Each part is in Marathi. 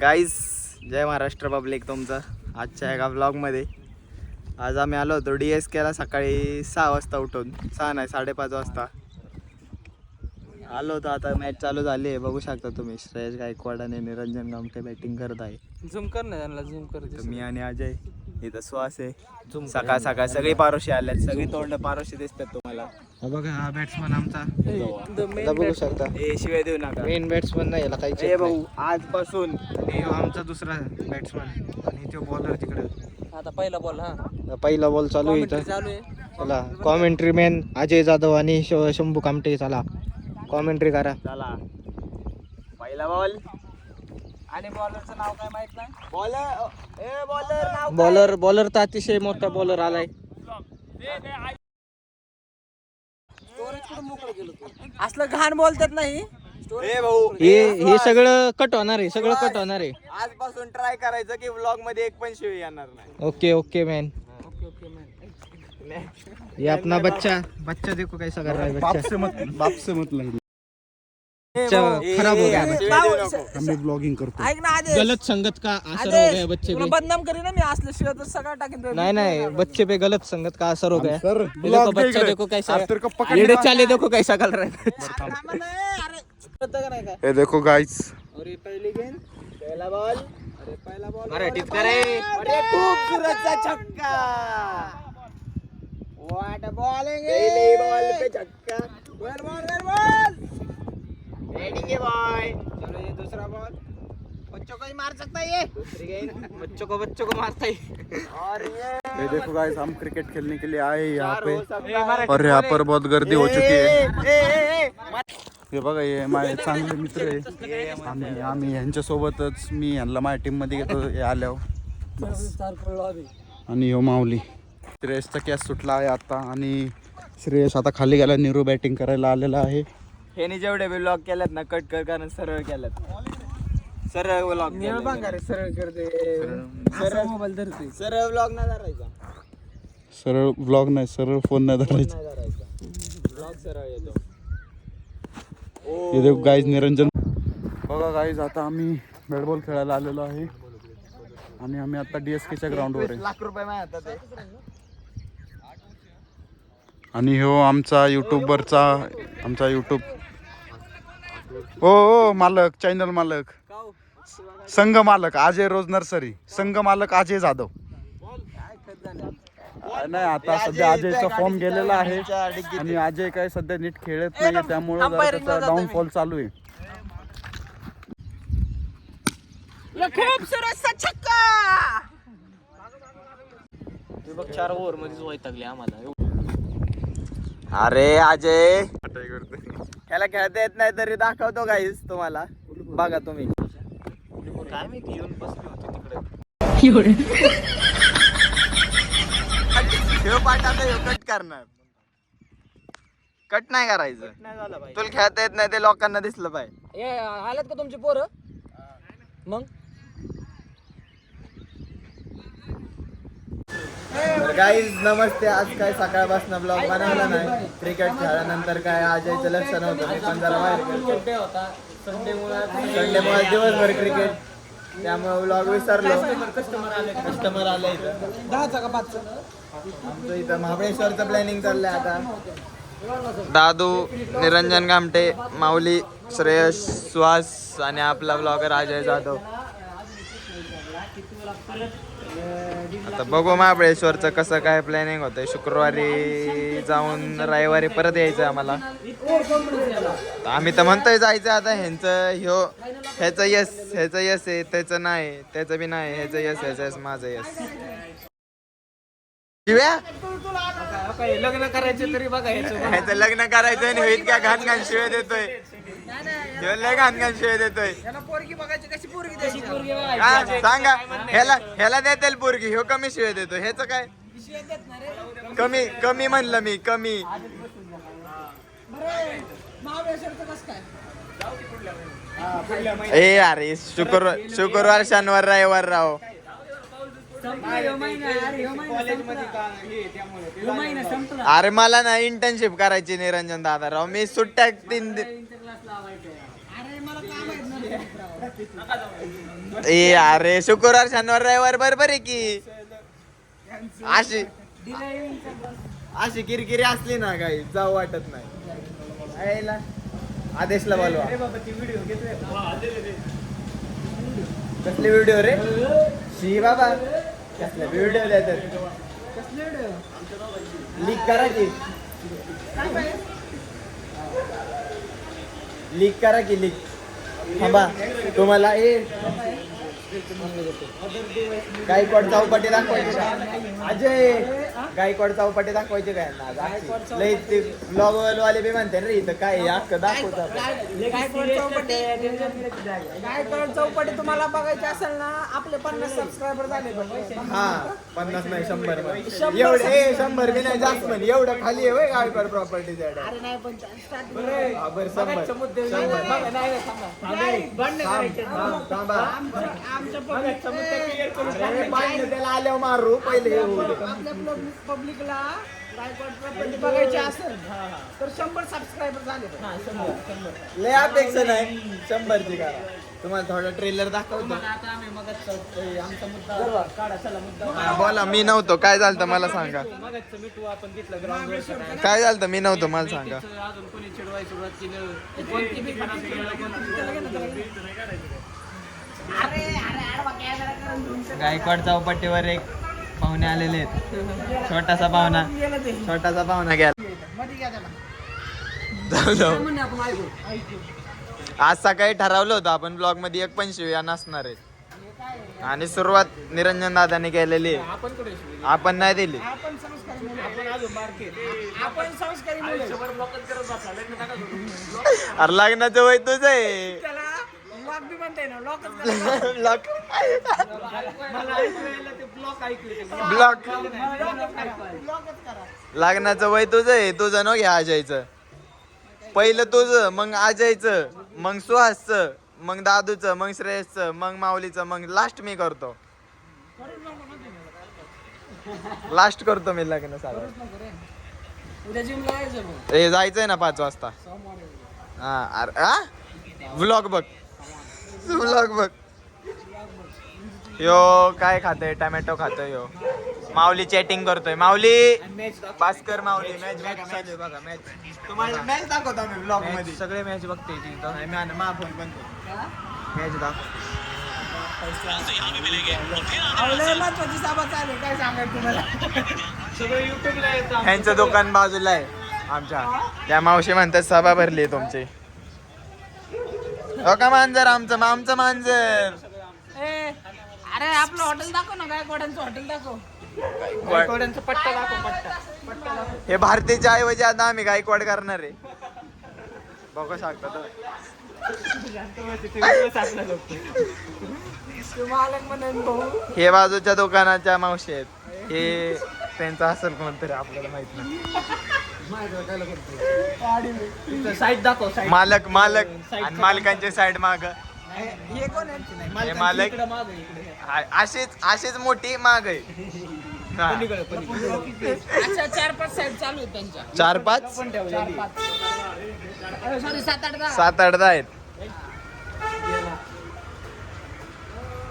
गाईज जय महाराष्ट्र पब्लिक तुमचं आजच्या एका व्लॉगमध्ये. आज आम्ही आलो होतो DSKला सकाळी 6 वाजता उठून 6 नाही 5:30 वाजता आलो होतो. आता मॅच चालू झाली आहे, बघू शकता तुम्ही. श्रेयस गायकवाड आणि निरंजन गामटे बॅटिंग करत आहे. झूम कर ना त्यांना, झूम कर. मी आणि अजय इथं श्वास आहे. सकाळ सकाळ सगळी पारोशी आल्यात, सगळी तोंड पारोशी दिसतात तुम्हाला. बघा हा बॅट्समन आमचा बघू शकता. ए शिवाय देऊ नका, मेन बॅट्समन नाही याला काही ए भाऊ आजपासून. आणि आमचा दुसरा बॅट्समन आणि तो बॉलर तिकडे. आता पहिला बॉल. हा पहिला बॉल चालू आहे इथं. चालू आहे. चला कॉमेंट्री मॅन अजय जाधव आणि शंभू कामटे, चला कॉमेंट्री करा. चला पहिला बॉल. आणि बॉलरचं नाव काय माहित नाही. Bowler a bowler now bowler तर अतिशय मोठा बॉलर आलाय. असलं घाण बोलतात नाही. ए भाऊ हे सगळं कट होणार आहे, सगळं कट होणार आहे. आजपासून ट्राय करायचं की व्लॉग मध्ये एक पण शिवी येणार नाही. Okay man. Okay man. ये अपना बच्चा देखो कैसा कर रहा है. बाप से मत लड़ो. बच्चा खराब हो गया है. हम भी ब्लॉगिंग करतो. ऐक ना आदेश, गलत संगत का असर हो गया बच्चे तुला पे. बदनाम करी ना मी. असलं शिवाय तर सगळं टाकेन. नहीं बच्चे पे गलत संगत का असर हो गया. सर ये देखो बच्चा देखो कैसा, ये चाले देखो कैसा कर रहा है. ये देखो गाइस, और ये पहली गेंद, पहिला बॉल. अरे पहला बॉल. अरे टिपका रे. अरे खूबसूरत सा छक्का. What bowling. पहले बॉल पे छक्का. वेल बॉल. बैटिंग है बॉय. चलो ये दूसरा बॉल. बच्चों को ही मार सकता है ये. दूसरी गेंद. बच्चों को मारता है. और ये देखो गाइस, हम क्रिकेट खेलने के लिए आए यहाँ पे पे और यहाँ पर बहुत गर्दी हो चुकी है. ए हे बघा, हे माझे चांगले मित्र आहे. आम्ही यांच्यासोबतच मी यांना माझ्या टीम मध्ये घेतो हे आल्यावर. आणि हो माऊली. श्रेयसचा कॅच सुटला आहे आता आणि श्रेयस आता खाली गेला. निरू बॅटिंग करायला आलेला आहे. ह्याने जेवढे व्लॉग केल्यात ना कट कर, कारण सरळ केल्यात. सरळ व्लॉग निळ बांगारे सरळ करते. सरळ मोबाईल धरते. सरळ व्लॉग नाही धरायचा. सरळ ब्लॉग नाही, सरळ फोन नाही धरायचा. नाही धरायचा व्लॉग सरळ येतो. हे देखो गाईज, निरंजन. बघा गाईज, आता आम्ही बॅट बॉल खेळायला आलेलो आहे आणि आम्ही आता DSKच्या ग्राउंडवर आहे. लाख रुपये माझ्या हातात आहे. आणि हो आमचा यूट्यूब हो मालक, चॅनल मालक, संघ मालक अजय रोज नर्सरी, संघ मालक अजय जाधव. नाही, आता सध्या अजयचा फॉर्म गेलेला आहे आणि अजय काय सध्या नीट खेळत नाही, त्यामुळे त्याचा डाऊनफॉल चालू आहे. खूबसूरत सा छक्का. ते बघ 4 ओव्हर मध्येच वैतागले आम्हाला. अरे अजय त्याला खेळता येत नाही तरी दाखवतो गाईस तुम्हाला. बघा तुम्ही. काय माहिती येऊन बसली होती तिकडे. ह्यो पाठ आता ह्यो कट करणार. कट नाही करायचं. तुला खेळता येत नाही ते लोकांना दिसलं पाहिजे. ए आलात का तुमची पोरं मग. गाईज नमस्ते. आज काय सकाळपासून ब्लॉग बनवला नाही. क्रिकेट खेळल्यानंतर काय अजयचं लक्ष नव्हतं. मी पण जरा बाहेर डे होता संडेमुळे दिवसभर क्रिकेट, त्यामुळे ब्लॉग विसरलो. कस्टमर आले इथं 10चा का 5चा. आमचं इथं महाबळेश्वरचं प्लॅनिंग चाललंय आता. दादू, निरंजन गामटे, माऊली, श्रेयस, सुहास आणि आपला ब्लॉगर अजय जाधव. आता बघू महाबळेश्वरचं कसं काय प्लॅनिंग होतंय. शुक्रवारी जाऊन रविवारी परत यायचं आम्हाला. आम्ही तर म्हणतोय जायचं. आता ह्याचं यस आहे, त्याचं नाही, त्याचं बी नाही. ह्याचं यस, माझं यस. लग्न करायचे तरी बघायचं. ह्याचं लग्न करायचं आणि होईल का घाण शिवाय देतोय. लय घाण शिवाय देतोय. पोरगी बघायची. कशी पोरगी द्यायची. पोरगी हा सांगा. ह्याला देतील पोरगी, ह्यो कमी शिवाय देतो. ह्याचं काय कमी म्हणलं मी, कमी. ए अरे शुक्रवार शनिवार रविवार राव. अरे मला ना इंटर्नशिप करायची निरंजन दादा राव. मी सुट्ट्या 3 ए अरे शुक्रवार शनिवार रविवार बरोबर आहे की अशी अशी किरकिरी असली ना काही जाऊ वाटत नाही यायला. आदेशला बोलवा. कसले व्हिडिओ रे शी बाबा कसले व्हिडिओ देतात लीक करा की लीक करा की लीक. थांबा तुम्हाला गायकवाड चौपाटी दाखवायची का अजय गायकवाड चौपाटी दाखवायची काय ना लई ते ब्लॉग वाले बी म्हणते रे इथं काय अख्खं दाखवतात. गायकवाड चौपाटी तुम्हाला बघायची असेल ना आपले 50 सबस्क्रायबर झाले हा 50 नाही 100 एवढे 100 बी नाही जास्त म्हणे एवढं खाली आहे गायकवाड प्रॉपर्टी अरे नाही पण बरं 100 त्याला आल्यावर मारू पहिले आपल्या पब्लिकला गायकवाड प्रॉपर्टी बघायची असेल तर 100 सबस्क्रायबर झाले. लय अपेक्षा नाही 100 ची करा. तुम्हाला थोडा ट्रेलर दाखवतो. बोला मी नव्हतो काय झालं मला सांगा. काय झालं मी नव्हतो मला सांगा. गायकवाड चौपाटीवर एक पाहुणे आलेले आहेत. छोटासा पाहुणा गेला. आज सकाळी ठरवलं होतं आपण ब्लॉग मध्ये 1 पण शिव्या नसणार आहे आणि सुरुवात निरंजन दादाने केलेली आहे. आपण नाही दिली. अरे लग्नाचं वय तुझं आहे. ब्लॉक लग्नाचं वय तुझं आहे. तुझं न घ्या अजयचं. पहिलं तुझं मग अजयचं मग सुहासचं मग दादूचं मग श्रेयसचं मग माऊलीचं मग लास्ट मी करतो. लास्ट करतो मी लग्न साधं. हे जायचंय ना 5 वाजता. हा अरे व्लॉग बघ यो काय खातोय टमॅटो खातोय यो. माऊली चॅटिंग करतोय. माऊली भास्कर माऊली मॅच चालू आहे बघा. मॅच तुम्हाला मॅच दाखवतो आम्ही ब्लॉग मध्ये सगळे मॅच बघते मॅच दाखवतो. ह्यांचं दुकान बाजूला आहे आमच्या. त्या मावशी म्हणतात सभा भरली आहे तुमची. हो का मांजर आमचं मांजर. अरे आपलं हॉटेल दाखव ना गायकवाडांचं हॉटेल दाखव. गायकवाडांचा पट्टा दाखव पट्टा. हे भारतीच्या ऐवजी आता आम्ही गायकवाड करणार आहे. बघू शकता हे बाजूच्या दुकानाच्या मावशी आहेत. हे त्यांचं असेल कोणतरी आपल्याला माहित नाही. साईड दाखव. मालक आणि मालकांचे साईड माग हे मालक अशीच मोठी माग आहे. 4-5 साईड चालू आहेत त्यांच्या. 4-5 सॉरी 7-8 आहेत.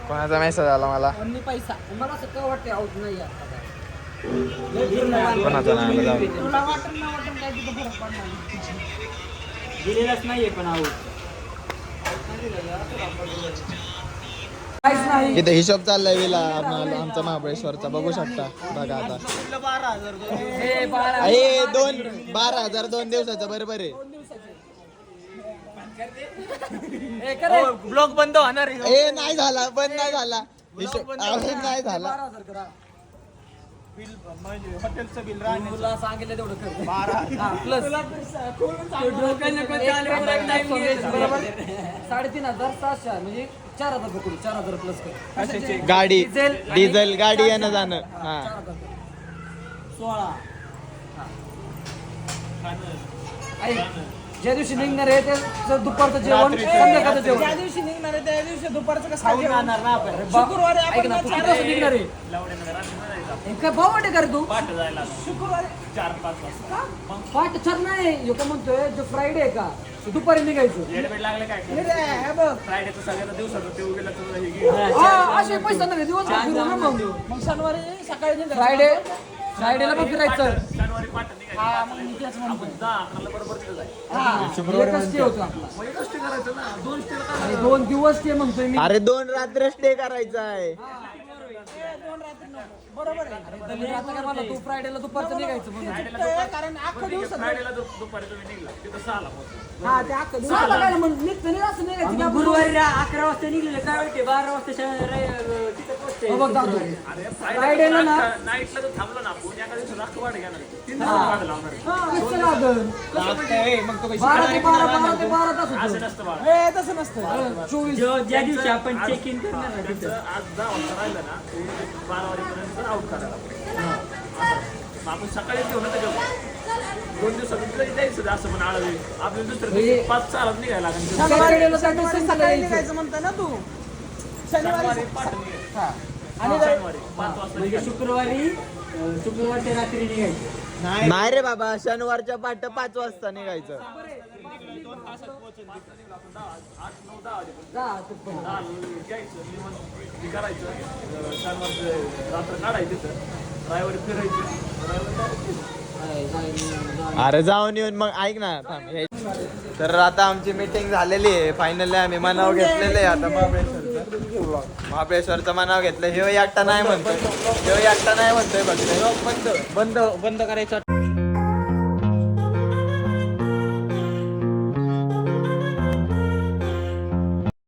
कोणाचा मेसेज आला मला. पैसा मला असं काय वाटतं आऊट नाही कोणाचा नाही आला. तुला वाटत काय तिथं फरक पडणार दिलेलाच नाहीये पण आऊट. इथे हिशोब चाललाय विला आमचा महाबळेश्वरचा बघू शकता. बघा आता 12,000 2 दिवसाचं बरोबर आहे. ब्लॉग बंद होणार ए नाही झाला बंद नाही झाला. हिशोब नाही झाला. हॉटेलचं बिल तुला सांगितलं तेवढं कर. 3,500 म्हणजे 4,000 पकडू. 4,000 प्लस कर. गाडी डिझेल गाडी येणं जाणं. हा 16. ज्या दिवशी निघणार आहे ते दुपारचं जेवण संध्याकाळचं जेवण. ज्या दिवशी निघणार आहे त्या दिवशी दुपारचं कसं खाऊन जाणार ना आपण. शुक्रवारी आपण 4 वाजता निघणार आहे. काय भाव वाटे कर तू शुक्रवारी 4-5 वाजता. पाठ 4 नाही यो का म्हणतोय जो फ्रायडे आहे का दुपारी निघायचं असे पैसा नाही दिवस मग शनिवारी सकाळी फ्रायडेला पण फिरायचं दोन दिवस ते म्हणतोय मी. अरे 2 रात्र स्टे करायचा आहे. बरोबर आहे. आता काय मला तू फ्रायडेला दुपारचं निघायचं म्हणून. कारण अख्खा दिवस गुरुवारी 11 वाजता निघले काय वाटते 12 वाजता फ्रायडेला ना नाईटला जर थांबलो ना आपण एका दिवसात अख्खं वाढ घेणार 3 तास लागल. तसं नसतं 24 ज्या दिवशी आपण चेक इन करणार आज 10 वाजता राहिलं ना 12 वाजेपर्यंत आउट करायला आपण सकाळी घेऊन 2 दिवसात जायचं असं पण आळवी आपल्या दुसऱ्या 5 चालत निघायला लागेल. सकाळी निघायचं म्हणता ना तू शनिवारी आणि 5 वाजता शुक्रवारच्या रात्री निघायचं. नाही रे बाबा शनिवारच्या पाठ 5 वाजता निघायचं. अरे जाऊन येऊन मग ऐक ना थांब. तर आता आमची मीटिंग झालेली आहे फायनली. आम्ही मनाव घेतलेलं आहे आता महाबळेश्वरचं मनाव घेतलं. हे एकटा नाही म्हणतोय बघ. बंद करायचं